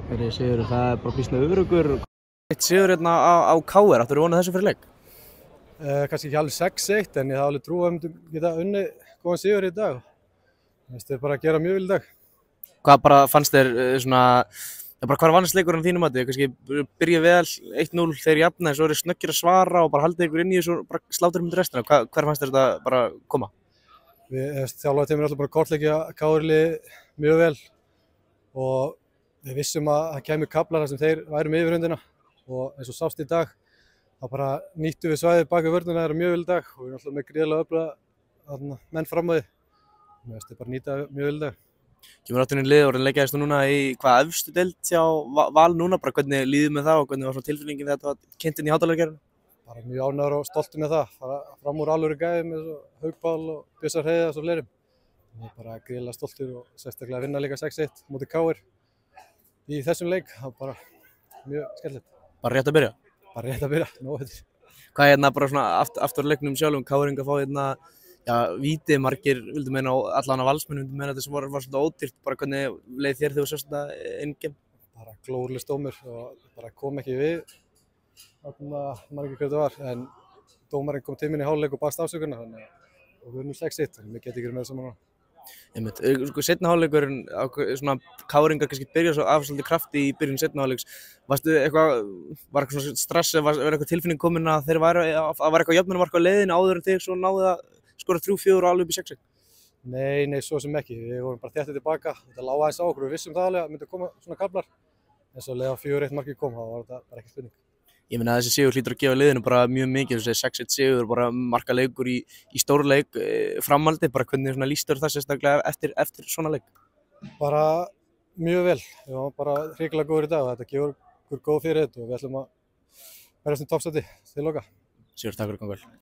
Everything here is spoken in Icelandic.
Fyrir sigur, það bara býsna öruggur. Eitt sigur hérna á KR, áttu vonað þessu fyrir leik? Kannski ekki alveg 6-1 en ég hafði alveg trú að við geta unnið góðan sigur í dag. Við bara að gera mjög vel í dag. Hvað bara fannst þér hvað vannst leikurinn þínum mati? Kannski byrja vel 1-0 þegar jafna, svo eru snöggir að svara og bara haldið ykkur inn í þessu og bara slátur um restina. Hver fannst þér þetta bara koma? Þjálfari teimur alltaf bara kortleggja KR-lið mjög vel og við vissum að það kæmi kaflar þar sem þeir væru með yfirhöndina og eins og sást í dag þá bara nýttum við svæðið bak við vörnina þeirra mjög vel í dag og við erum alltaf með gríðarlega öfluga menn fram á því. Mér finnst þið bara nýta mjög vel í dag. Kemur áttunin lið og leikjaðist þú núna í hvað efstu deild hjá Val núna, bara hvernig líður með það og hvernig var svona tilfinningin þegar þetta var kynnt inn í hátalargerðinu? Bara mjög ánægður og stoltur með það, fara fram úr alvöru gæðum eins og Hauk Pál og Bjössar Hreiðars og fleirum. Ég er bara gríðarlega stoltur og sérstaklega að vinna líka 6-1 móti KR í þessum leik, það var bara mjög skemmtilegt. Bara rétt að byrja? Bara rétt að byrja, nóg eftir. Hvað er bara svona aftur leiknum sjálfum, KR-inga fá víti, margir vildu meina og allan af valsmenn vildu meina þetta sem var svolítið ódýrt, bara hvernig leið þér þegar þú sást þetta inn-game? Bara glórulaus dómur og bara kom ekki við, maður ekki hvað þetta var, en dómarinn kom til mín í hálfleik og baðst afsökunar, og við erum 6-1, en við getum ekki með saman á. Einmitt, seinni hálfleikurinn, svona KR-ingar kannski byrja svo af svolítið krafti í byrjun seinni hálfleiks, var eitthvað svona stress, var eitthvað tilfinning komin að þeir var eitthvað jöfnunarmark á leiðinni áður en þig svo náðu að skora 3-4 og alveg upp í 6-1? Nei, svo sem ekki. Við vorum bara þéttir tilbaka. Þetta lá aðeins á okkur. Við vissum það alveg að myndi koma svona kaflar. En svo leið á 4-1 markið kom, þá var þetta bara ekki spurning. Ég meina þessi sigur hlýtur að gefa liðinu bara mjög mikið. Þú segir 6-1 sigur, bara markaleikur í stórleik, framhaldi. Bara hvernig svona lýstur það sérstaklega eftir svona leik? Bara mjög vel. Við varum bara hrikalega góðir í dag og þetta gefur okkur góð fyrirheit og við ætlum að berjast toppsæti til loka. Sigur, takk fyrir að koma vel.